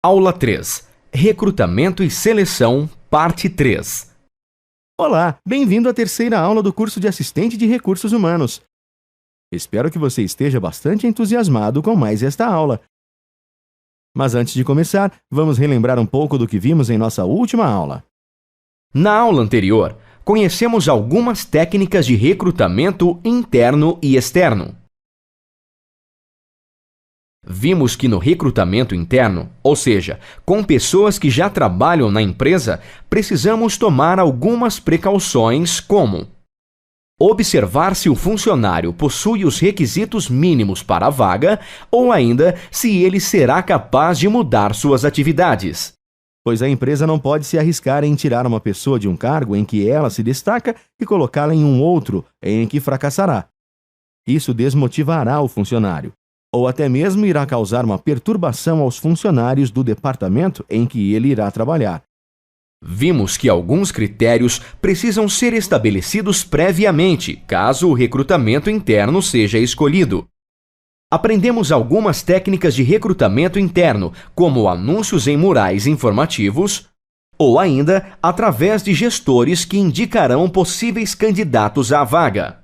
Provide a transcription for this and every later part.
Aula 3. Recrutamento e Seleção, Parte 3. Olá, bem-vindo à terceira aula do curso de Assistente de Recursos Humanos. Espero que você esteja bastante entusiasmado com mais esta aula. Mas antes de começar, vamos relembrar um pouco do que vimos em nossa última aula. Na aula anterior, conhecemos algumas técnicas de recrutamento interno e externo. Vimos que no recrutamento interno, ou seja, com pessoas que já trabalham na empresa, precisamos tomar algumas precauções como observar se o funcionário possui os requisitos mínimos para a vaga ou ainda se ele será capaz de mudar suas atividades. Pois a empresa não pode se arriscar em tirar uma pessoa de um cargo em que ela se destaca e colocá-la em um outro em que fracassará. Isso desmotivará o funcionário, ou até mesmo irá causar uma perturbação aos funcionários do departamento em que ele irá trabalhar. Vimos que alguns critérios precisam ser estabelecidos previamente, caso o recrutamento interno seja escolhido. Aprendemos algumas técnicas de recrutamento interno, como anúncios em murais informativos, ou ainda através de gestores que indicarão possíveis candidatos à vaga.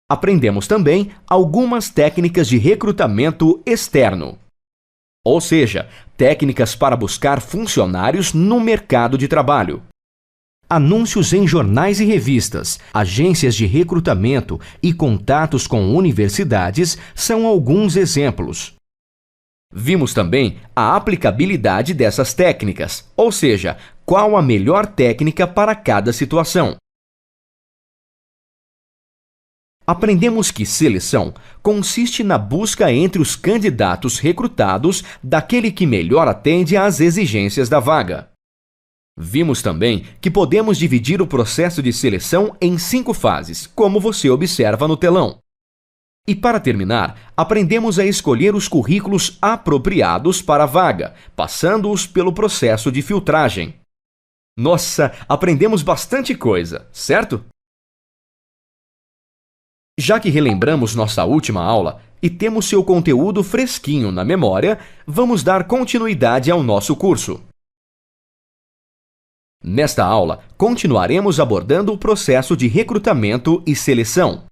Aprendemos também algumas técnicas de recrutamento externo, ou seja, técnicas para buscar funcionários no mercado de trabalho. Anúncios em jornais e revistas, agências de recrutamento e contatos com universidades são alguns exemplos. Vimos também a aplicabilidade dessas técnicas, ou seja, qual a melhor técnica para cada situação. Aprendemos que seleção consiste na busca entre os candidatos recrutados daquele que melhor atende às exigências da vaga. Vimos também que podemos dividir o processo de seleção em 5 fases, como você observa no telão. E para terminar, aprendemos a escolher os currículos apropriados para a vaga, passando-os pelo processo de filtragem. Nossa, aprendemos bastante coisa, certo? Já que relembramos nossa última aula e temos seu conteúdo fresquinho na memória, vamos dar continuidade ao nosso curso. Nesta aula, continuaremos abordando o processo de recrutamento e seleção.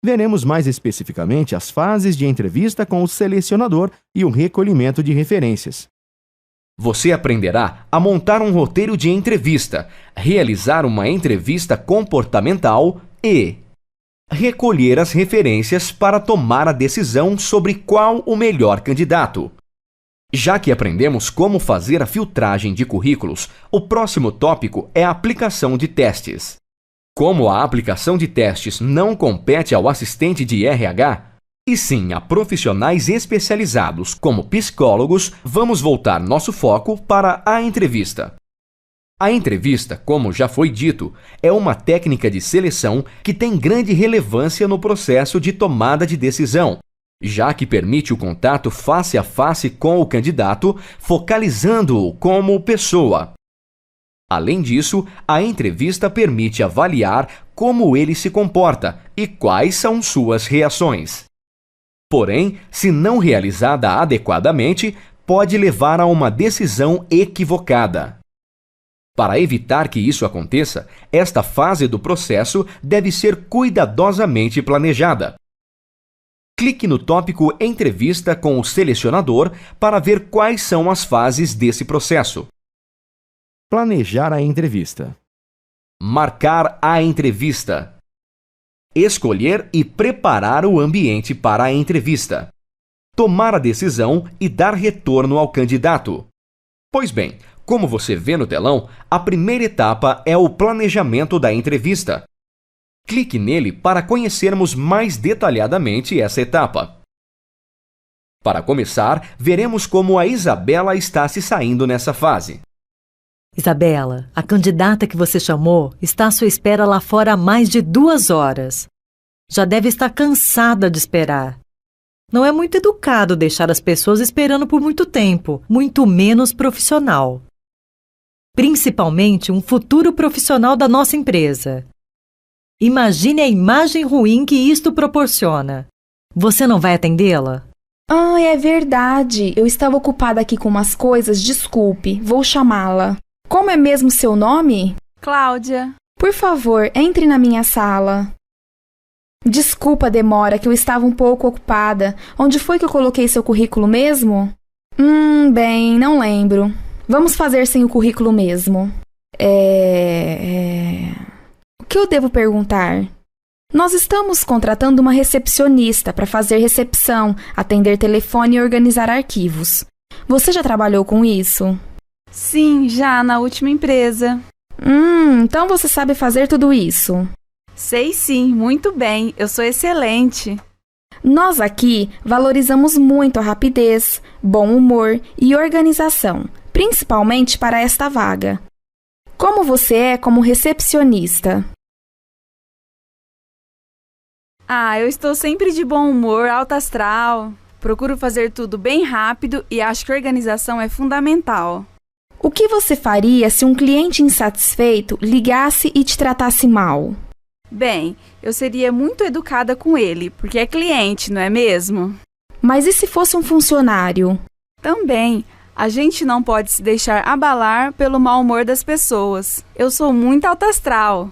Veremos mais especificamente as fases de entrevista com o selecionador e o recolhimento de referências. Você aprenderá a montar um roteiro de entrevista, realizar uma entrevista comportamental e recolher as referências para tomar a decisão sobre qual o melhor candidato. Já que aprendemos como fazer a filtragem de currículos, o próximo tópico é a aplicação de testes. Como a aplicação de testes não compete ao assistente de RH, e sim a profissionais especializados como psicólogos, vamos voltar nosso foco para a entrevista. A entrevista, como já foi dito, é uma técnica de seleção que tem grande relevância no processo de tomada de decisão, já que permite o contato face a face com o candidato, focalizando-o como pessoa. Além disso, a entrevista permite avaliar como ele se comporta e quais são suas reações. Porém, se não realizada adequadamente, pode levar a uma decisão equivocada. Para evitar que isso aconteça, esta fase do processo deve ser cuidadosamente planejada. Clique no tópico Entrevista com o selecionador para ver quais são as fases desse processo. Planejar a entrevista. Marcar a entrevista. Escolher e preparar o ambiente para a entrevista. Tomar a decisão e dar retorno ao candidato. Pois bem, como você vê no telão, a primeira etapa é o planejamento da entrevista. Clique nele para conhecermos mais detalhadamente essa etapa. Para começar, veremos como a Isabela está se saindo nessa fase. Isabela, a candidata que você chamou está à sua espera lá fora há mais de 2 horas. Já deve estar cansada de esperar. Não é muito educado deixar as pessoas esperando por muito tempo, muito menos profissional. Principalmente um futuro profissional da nossa empresa. Imagine a imagem ruim que isto proporciona. Você não vai atendê-la? Ah, é verdade. Eu estava ocupada aqui com umas coisas, desculpe. Vou chamá-la. Como é mesmo seu nome? Cláudia. Por favor, entre na minha sala. Desculpa a demora, que eu estava um pouco ocupada. Onde foi que eu coloquei seu currículo mesmo? Bem, não lembro. Vamos fazer sem o currículo mesmo. O que eu devo perguntar? Nós estamos contratando uma recepcionista para fazer recepção, atender telefone e organizar arquivos. Você já trabalhou com isso? Sim, já na última empresa. Então você sabe fazer tudo isso. Sei sim, muito bem. Eu sou excelente. Nós aqui valorizamos muito a rapidez, bom humor e organização, principalmente para esta vaga. Como você é como recepcionista? Eu estou sempre de bom humor, alto astral. Procuro fazer tudo bem rápido e acho que organização é fundamental. O que você faria se um cliente insatisfeito ligasse e te tratasse mal? Bem, eu seria muito educada com ele, porque é cliente, não é mesmo? Mas e se fosse um funcionário? Também. A gente não pode se deixar abalar pelo mau humor das pessoas. Eu sou muito alto astral.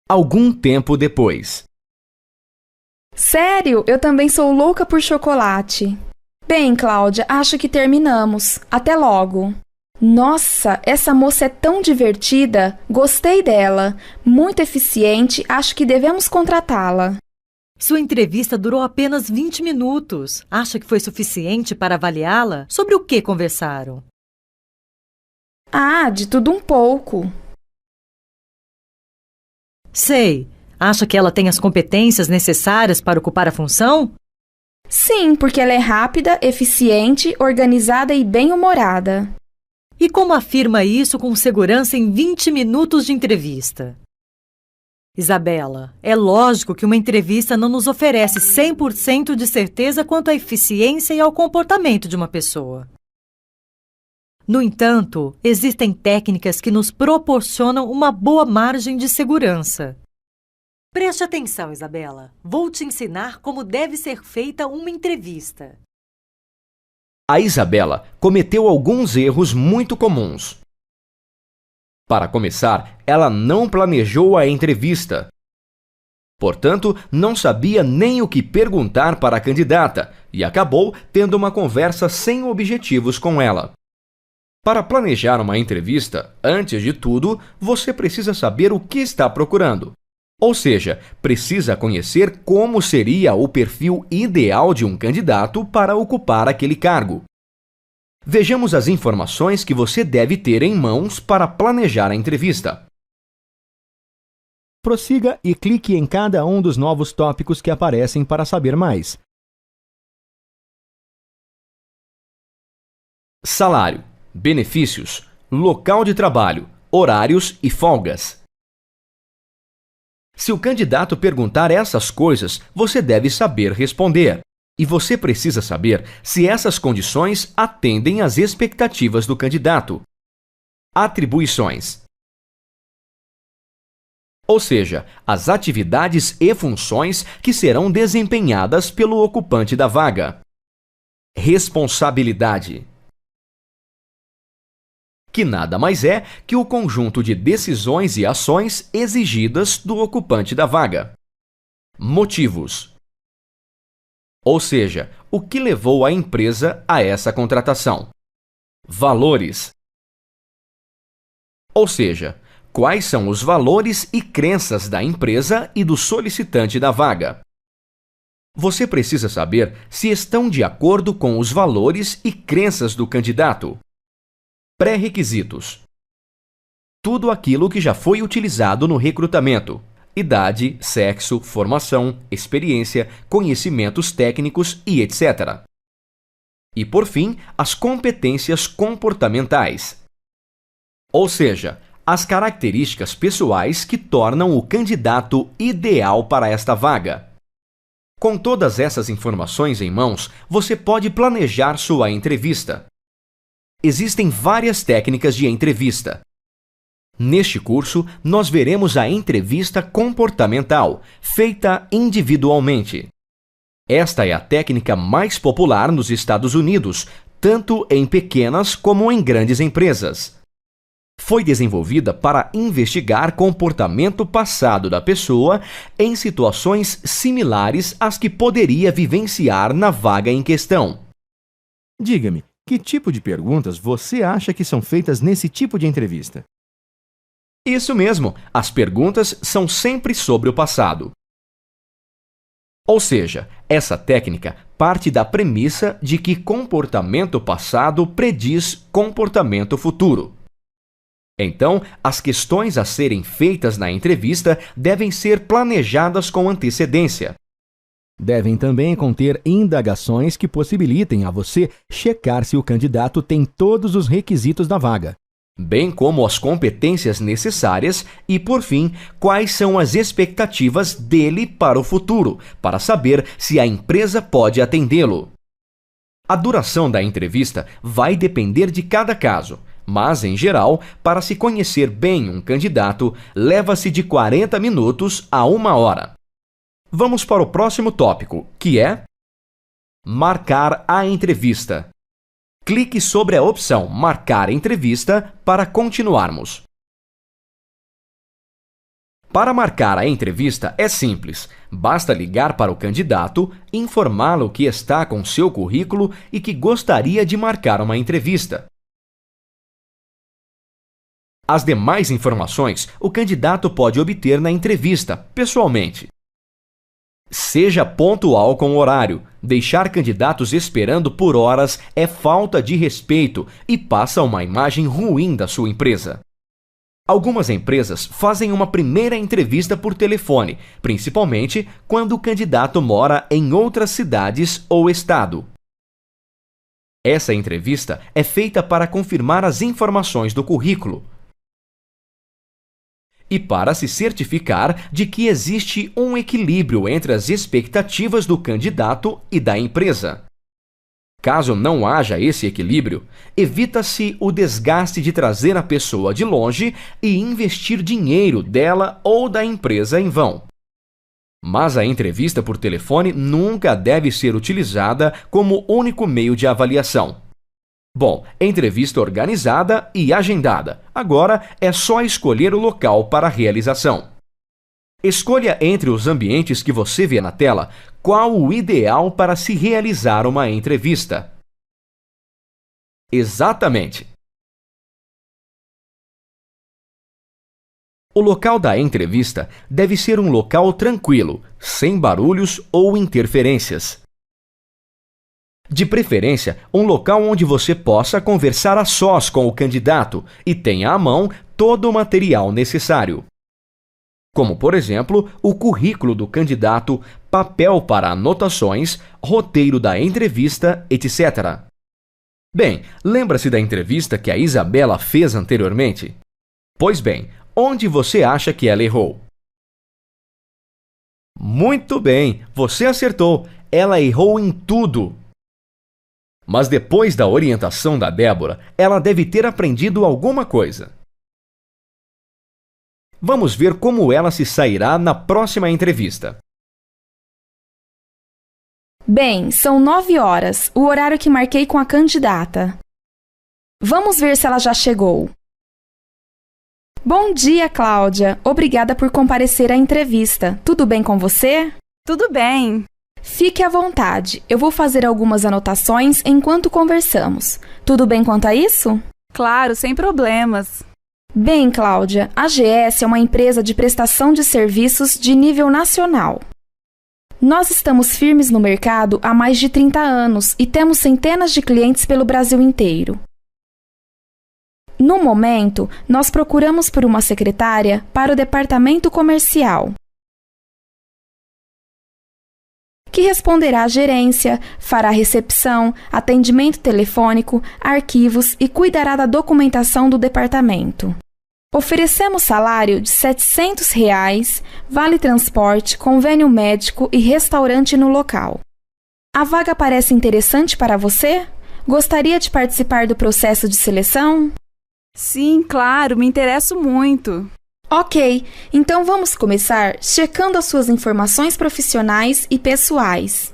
Algum tempo depois. Sério, eu também sou louca por chocolate. Bem, Cláudia, acho que terminamos. Até logo. Nossa, essa moça é tão divertida. Gostei dela. Muito eficiente, acho que devemos contratá-la. Sua entrevista durou apenas 20 minutos. Acha que foi suficiente para avaliá-la? Sobre o que conversaram? De tudo um pouco. Sei. Acha que ela tem as competências necessárias para ocupar a função? Sim, porque ela é rápida, eficiente, organizada e bem-humorada. E como afirma isso com segurança em 20 minutos de entrevista? Isabela, é lógico que uma entrevista não nos oferece 100% de certeza quanto à eficiência e ao comportamento de uma pessoa. No entanto, existem técnicas que nos proporcionam uma boa margem de segurança. Preste atenção, Isabela. Vou te ensinar como deve ser feita uma entrevista. A Isabela cometeu alguns erros muito comuns. Para começar, ela não planejou a entrevista. Portanto, não sabia nem o que perguntar para a candidata e acabou tendo uma conversa sem objetivos com ela. Para planejar uma entrevista, antes de tudo, você precisa saber o que está procurando. Ou seja, precisa conhecer como seria o perfil ideal de um candidato para ocupar aquele cargo. Vejamos as informações que você deve ter em mãos para planejar a entrevista. Prossiga e clique em cada um dos novos tópicos que aparecem para saber mais. Salário, benefícios, local de trabalho, horários e folgas. Se o candidato perguntar essas coisas, você deve saber responder. E você precisa saber se essas condições atendem às expectativas do candidato. Atribuições. Ou seja, as atividades e funções que serão desempenhadas pelo ocupante da vaga. Responsabilidade, que nada mais é que o conjunto de decisões e ações exigidas do ocupante da vaga. Motivos, ou seja, o que levou a empresa a essa contratação. Valores, ou seja, quais são os valores e crenças da empresa e do solicitante da vaga. Você precisa saber se estão de acordo com os valores e crenças do candidato. Pré-requisitos. Tudo aquilo que já foi utilizado no recrutamento. Idade, sexo, formação, experiência, conhecimentos técnicos e etc. E, por fim, as competências comportamentais. Ou seja, as características pessoais que tornam o candidato ideal para esta vaga. Com todas essas informações em mãos, você pode planejar sua entrevista. Existem várias técnicas de entrevista. Neste curso, nós veremos a entrevista comportamental, feita individualmente. Esta é a técnica mais popular nos Estados Unidos, tanto em pequenas como em grandes empresas. Foi desenvolvida para investigar comportamento passado da pessoa em situações similares às que poderia vivenciar na vaga em questão. Diga-me, que tipo de perguntas você acha que são feitas nesse tipo de entrevista? Isso mesmo, as perguntas são sempre sobre o passado. Ou seja, essa técnica parte da premissa de que comportamento passado prediz comportamento futuro. Então, as questões a serem feitas na entrevista devem ser planejadas com antecedência. Devem também conter indagações que possibilitem a você checar se o candidato tem todos os requisitos da vaga, bem como as competências necessárias e, por fim, quais são as expectativas dele para o futuro, para saber se a empresa pode atendê-lo. A duração da entrevista vai depender de cada caso, mas, em geral, para se conhecer bem um candidato, leva-se de 40 minutos a 1 hora. Vamos para o próximo tópico, que é marcar a entrevista. Clique sobre a opção Marcar entrevista para continuarmos. Para marcar a entrevista é simples. Basta ligar para o candidato, informá-lo que está com seu currículo e que gostaria de marcar uma entrevista. As demais informações o candidato pode obter na entrevista, pessoalmente. Seja pontual com o horário. Deixar candidatos esperando por horas é falta de respeito e passa uma imagem ruim da sua empresa. Algumas empresas fazem uma primeira entrevista por telefone, principalmente quando o candidato mora em outras cidades ou estado. Essa entrevista é feita para confirmar as informações do currículo e para se certificar de que existe um equilíbrio entre as expectativas do candidato e da empresa. Caso não haja esse equilíbrio, evita-se o desgaste de trazer a pessoa de longe e investir dinheiro dela ou da empresa em vão. Mas a entrevista por telefone nunca deve ser utilizada como único meio de avaliação. Bom, entrevista organizada e agendada. Agora é só escolher o local para a realização. Escolha entre os ambientes que você vê na tela qual o ideal para se realizar uma entrevista. Exatamente. O local da entrevista deve ser um local tranquilo, sem barulhos ou interferências. De preferência, um local onde você possa conversar a sós com o candidato e tenha à mão todo o material necessário. Como, por exemplo, o currículo do candidato, papel para anotações, roteiro da entrevista, etc. Bem, lembra-se da entrevista que a Isabela fez anteriormente? Pois bem, onde você acha que ela errou? Muito bem, você acertou. Ela errou em tudo. Mas depois da orientação da Débora, ela deve ter aprendido alguma coisa. Vamos ver como ela se sairá na próxima entrevista. Bem, são 9 horas, o horário que marquei com a candidata. Vamos ver se ela já chegou. Bom dia, Cláudia. Obrigada por comparecer à entrevista. Tudo bem com você? Tudo bem. Fique à vontade. Eu vou fazer algumas anotações enquanto conversamos. Tudo bem quanto a isso? Claro, sem problemas. Bem, Cláudia, a GS é uma empresa de prestação de serviços de nível nacional. Nós estamos firmes no mercado há mais de 30 anos e temos centenas de clientes pelo Brasil inteiro. No momento, nós procuramos por uma secretária para o departamento comercial, que responderá à gerência, fará recepção, atendimento telefônico, arquivos e cuidará da documentação do departamento. Oferecemos salário de R$ 700, vale transporte, convênio médico e restaurante no local. A vaga parece interessante para você? Gostaria de participar do processo de seleção? Sim, claro, me interesso muito. Ok, então vamos começar checando as suas informações profissionais e pessoais.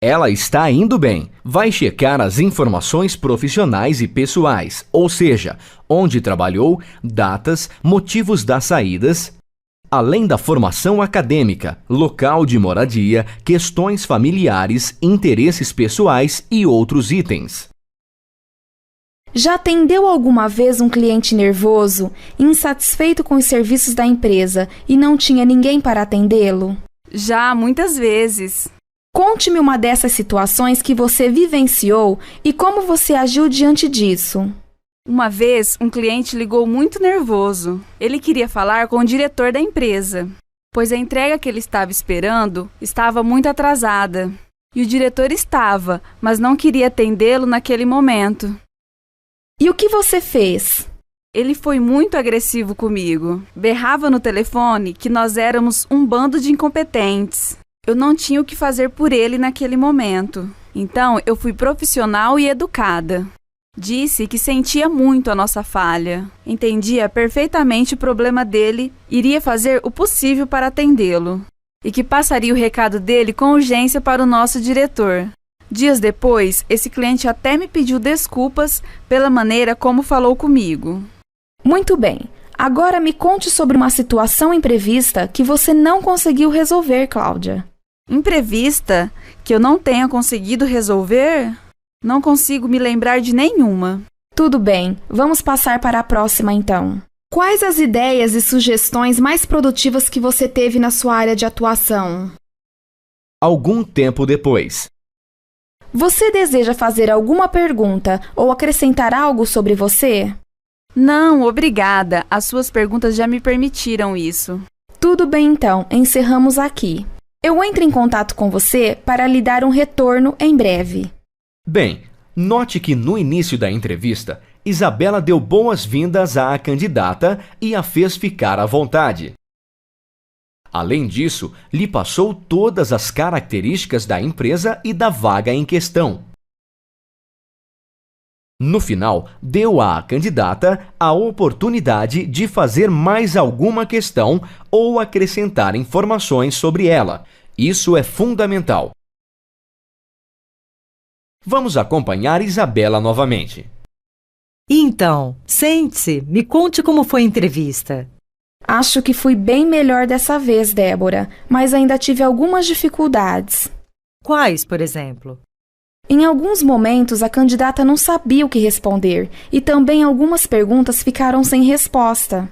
Ela está indo bem. Vai checar as informações profissionais e pessoais, ou seja, onde trabalhou, datas, motivos das saídas, além da formação acadêmica, local de moradia, questões familiares, interesses pessoais e outros itens. Já atendeu alguma vez um cliente nervoso, insatisfeito com os serviços da empresa e não tinha ninguém para atendê-lo? Já, muitas vezes. Conte-me uma dessas situações que você vivenciou e como você agiu diante disso. Uma vez, um cliente ligou muito nervoso. Ele queria falar com o diretor da empresa, pois a entrega que ele estava esperando estava muito atrasada. E o diretor estava, mas não queria atendê-lo naquele momento. E o que você fez? Ele foi muito agressivo comigo. Berrava no telefone que nós éramos um bando de incompetentes. Eu não tinha o que fazer por ele naquele momento. Então, eu fui profissional e educada. Disse que sentia muito a nossa falha. Entendia perfeitamente o problema dele, iria fazer o possível para atendê-lo. E que passaria o recado dele com urgência para o nosso diretor. Dias depois, esse cliente até me pediu desculpas pela maneira como falou comigo. Muito bem. Agora me conte sobre uma situação imprevista que você não conseguiu resolver, Cláudia. Imprevista? Que eu não tenha conseguido resolver? Não consigo me lembrar de nenhuma. Tudo bem, vamos passar para a próxima então. Quais as ideias e sugestões mais produtivas que você teve na sua área de atuação? Algum tempo depois. Você deseja fazer alguma pergunta ou acrescentar algo sobre você? Não, obrigada. As suas perguntas já me permitiram isso. Tudo bem então, encerramos aqui. Eu entro em contato com você para lhe dar um retorno em breve. Bem, note que no início da entrevista, Isabela deu boas-vindas à candidata e a fez ficar à vontade. Além disso, lhe passou todas as características da empresa e da vaga em questão. No final, deu à candidata a oportunidade de fazer mais alguma questão ou acrescentar informações sobre ela. Isso é fundamental. Vamos acompanhar Isabela novamente. Então, sente-se, me conte como foi a entrevista. Acho que fui bem melhor dessa vez, Débora, mas ainda tive algumas dificuldades. Quais, por exemplo? Em alguns momentos, a candidata não sabia o que responder e também algumas perguntas ficaram sem resposta.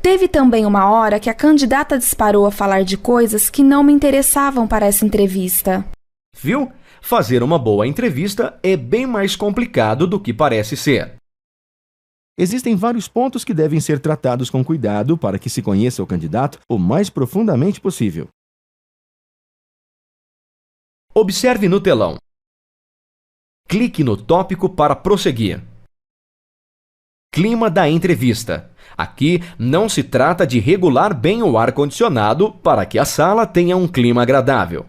Teve também uma hora que a candidata disparou a falar de coisas que não me interessavam para essa entrevista. Viu? Fazer uma boa entrevista é bem mais complicado do que parece ser. Existem vários pontos que devem ser tratados com cuidado para que se conheça o candidato o mais profundamente possível. Observe no telão. Clique no tópico para prosseguir. Clima da entrevista. Aqui não se trata de regular bem o ar-condicionado para que a sala tenha um clima agradável.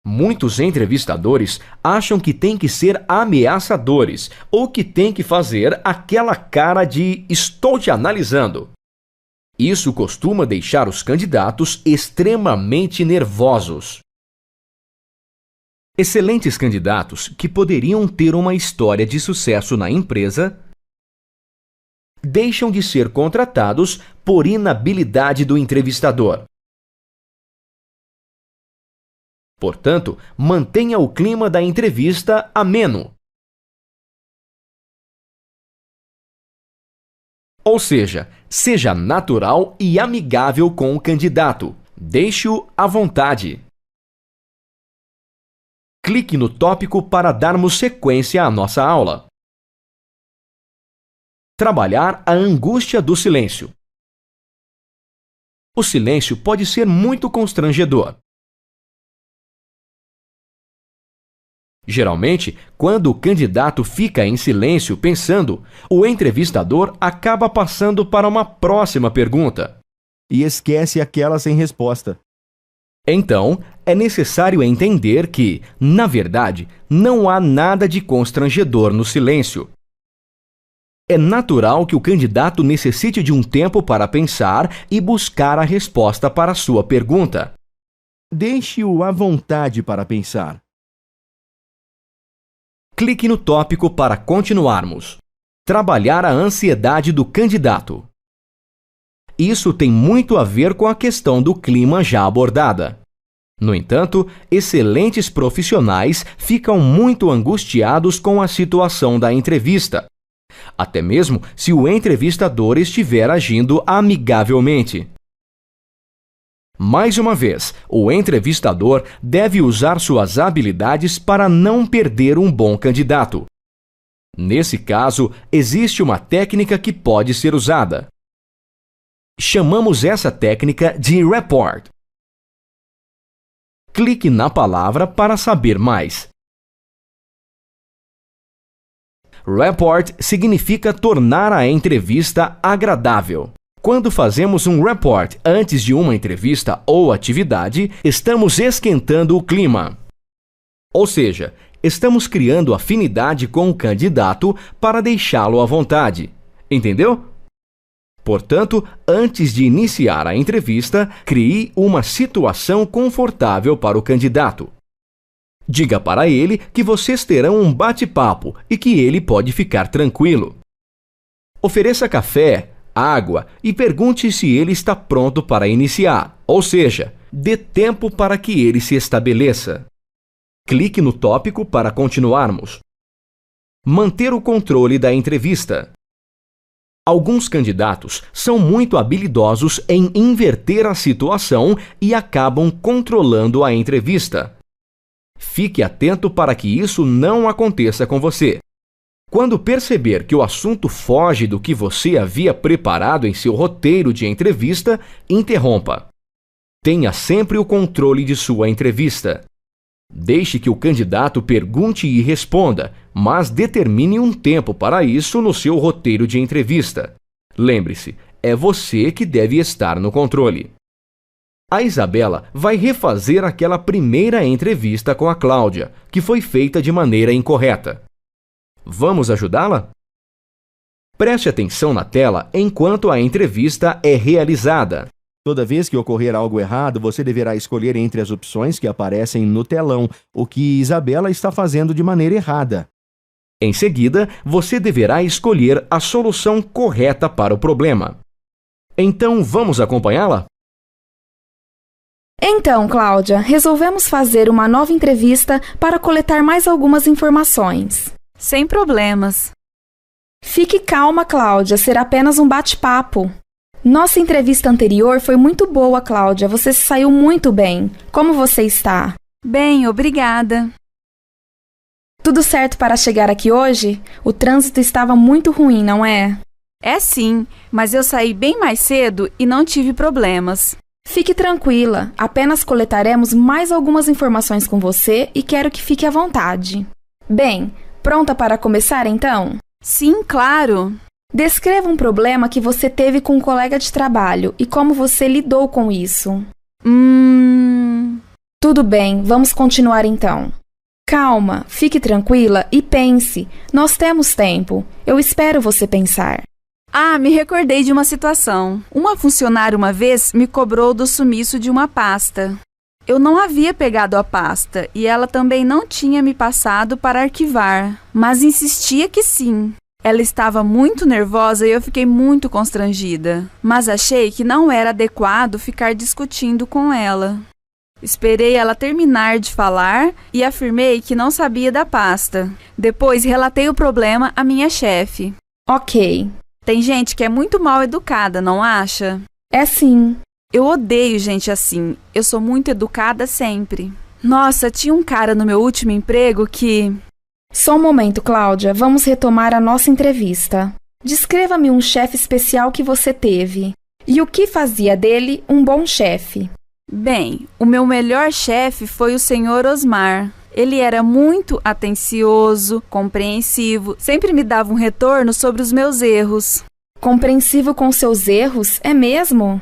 Muitos entrevistadores acham que tem que ser ameaçadores ou que tem que fazer aquela cara de "estou te analisando". Isso costuma deixar os candidatos extremamente nervosos. Excelentes candidatos que poderiam ter uma história de sucesso na empresa deixam de ser contratados por inabilidade do entrevistador. Portanto, mantenha o clima da entrevista ameno. Ou seja, seja natural e amigável com o candidato. Deixe-o à vontade. Clique no tópico para darmos sequência à nossa aula. Trabalhar a angústia do silêncio. O silêncio pode ser muito constrangedor. Geralmente, quando o candidato fica em silêncio pensando, o entrevistador acaba passando para uma próxima pergunta. E esquece aquela sem resposta. Então, é necessário entender que, na verdade, não há nada de constrangedor no silêncio. É natural que o candidato necessite de um tempo para pensar e buscar a resposta para a sua pergunta. Deixe-o à vontade para pensar. Clique no tópico para continuarmos. Trabalhar a ansiedade do candidato. Isso tem muito a ver com a questão do clima já abordada. No entanto, excelentes profissionais ficam muito angustiados com a situação da entrevista, até mesmo se o entrevistador estiver agindo amigavelmente. Mais uma vez, o entrevistador deve usar suas habilidades para não perder um bom candidato. Nesse caso, existe uma técnica que pode ser usada. Chamamos essa técnica de rapport. Clique na palavra para saber mais. Rapport significa tornar a entrevista agradável. Quando fazemos um rapport antes de uma entrevista ou atividade, estamos esquentando o clima. Ou seja, estamos criando afinidade com o candidato para deixá-lo à vontade. Entendeu? Portanto, antes de iniciar a entrevista, crie uma situação confortável para o candidato. Diga para ele que vocês terão um bate-papo e que ele pode ficar tranquilo. Ofereça café, água e pergunte se ele está pronto para iniciar, ou seja, dê tempo para que ele se estabeleça. Clique no tópico para continuarmos. Manter o controle da entrevista. Alguns candidatos são muito habilidosos em inverter a situação e acabam controlando a entrevista. Fique atento para que isso não aconteça com você. Quando perceber que o assunto foge do que você havia preparado em seu roteiro de entrevista, interrompa. Tenha sempre o controle de sua entrevista. Deixe que o candidato pergunte e responda, mas determine um tempo para isso no seu roteiro de entrevista. Lembre-se, é você que deve estar no controle. A Isabela vai refazer aquela primeira entrevista com a Cláudia, que foi feita de maneira incorreta. Vamos ajudá-la? Preste atenção na tela enquanto a entrevista é realizada. Toda vez que ocorrer algo errado, você deverá escolher entre as opções que aparecem no telão o que Isabela está fazendo de maneira errada. Em seguida, você deverá escolher a solução correta para o problema. Então, vamos acompanhá-la? Então, Cláudia, resolvemos fazer uma nova entrevista para coletar mais algumas informações. Sem problemas. Fique calma, Cláudia, será apenas um bate-papo. Nossa entrevista anterior foi muito boa, Cláudia. Você se saiu muito bem. Como você está? Bem, obrigada. Tudo certo para chegar aqui hoje? O trânsito estava muito ruim, não é? É sim, mas eu saí bem mais cedo e não tive problemas. Fique tranquila, apenas coletaremos mais algumas informações com você e quero que fique à vontade. Bem, pronta para começar então? Sim, claro. Descreva um problema que você teve com um colega de trabalho e como você lidou com isso. Tudo bem, vamos continuar então. Calma, fique tranquila e pense. Nós temos tempo. Eu espero você pensar. Me recordei de uma situação. Uma funcionária uma vez me cobrou do sumiço de uma pasta. Eu não havia pegado a pasta e ela também não tinha me passado para arquivar, mas insistia que sim. Ela estava muito nervosa e eu fiquei muito constrangida, mas achei que não era adequado ficar discutindo com ela. Esperei ela terminar de falar e afirmei que não sabia da pasta. Depois relatei o problema à minha chefe. Ok. Tem gente que é muito mal educada, não acha? É sim. Eu odeio gente assim. Eu sou muito educada sempre. Nossa, tinha um cara no meu último emprego que... Só um momento, Cláudia. Vamos retomar a nossa entrevista. Descreva-me um chefe especial que você teve. E o que fazia dele um bom chefe? Bem, o meu melhor chefe foi o Sr. Osmar. Ele era muito atencioso, compreensivo, sempre me dava um retorno sobre os meus erros. Compreensivo com seus erros? É mesmo?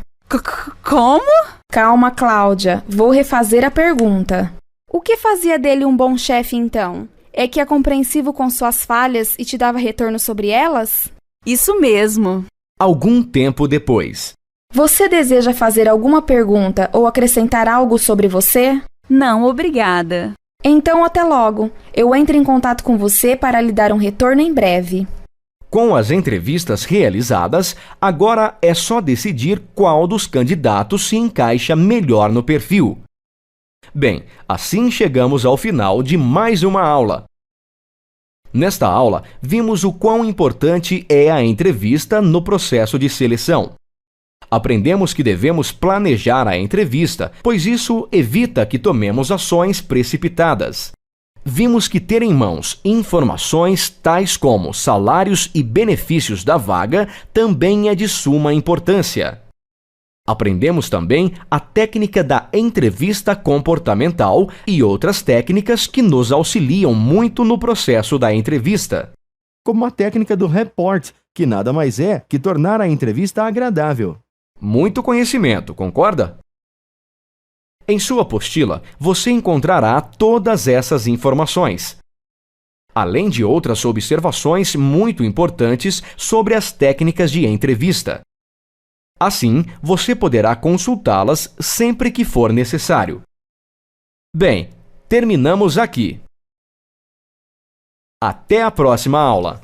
Como? Calma, Cláudia. Vou refazer a pergunta. O que fazia dele um bom chefe, então? É que é compreensivo com suas falhas e te dava retorno sobre elas? Isso mesmo. Algum tempo depois. Você deseja fazer alguma pergunta ou acrescentar algo sobre você? Não, obrigada. Então, até logo. Eu entro em contato com você para lhe dar um retorno em breve. Com as entrevistas realizadas, agora é só decidir qual dos candidatos se encaixa melhor no perfil. Bem, assim chegamos ao final de mais uma aula. Nesta aula, vimos o quão importante é a entrevista no processo de seleção. Aprendemos que devemos planejar a entrevista, pois isso evita que tomemos ações precipitadas. Vimos que ter em mãos informações tais como salários e benefícios da vaga também é de suma importância. Aprendemos também a técnica da entrevista comportamental e outras técnicas que nos auxiliam muito no processo da entrevista. Como a técnica do report, que nada mais é que tornar a entrevista agradável. Muito conhecimento, concorda? Em sua apostila, você encontrará todas essas informações, além de outras observações muito importantes sobre as técnicas de entrevista. Assim, você poderá consultá-las sempre que for necessário. Bem, terminamos aqui. Até a próxima aula!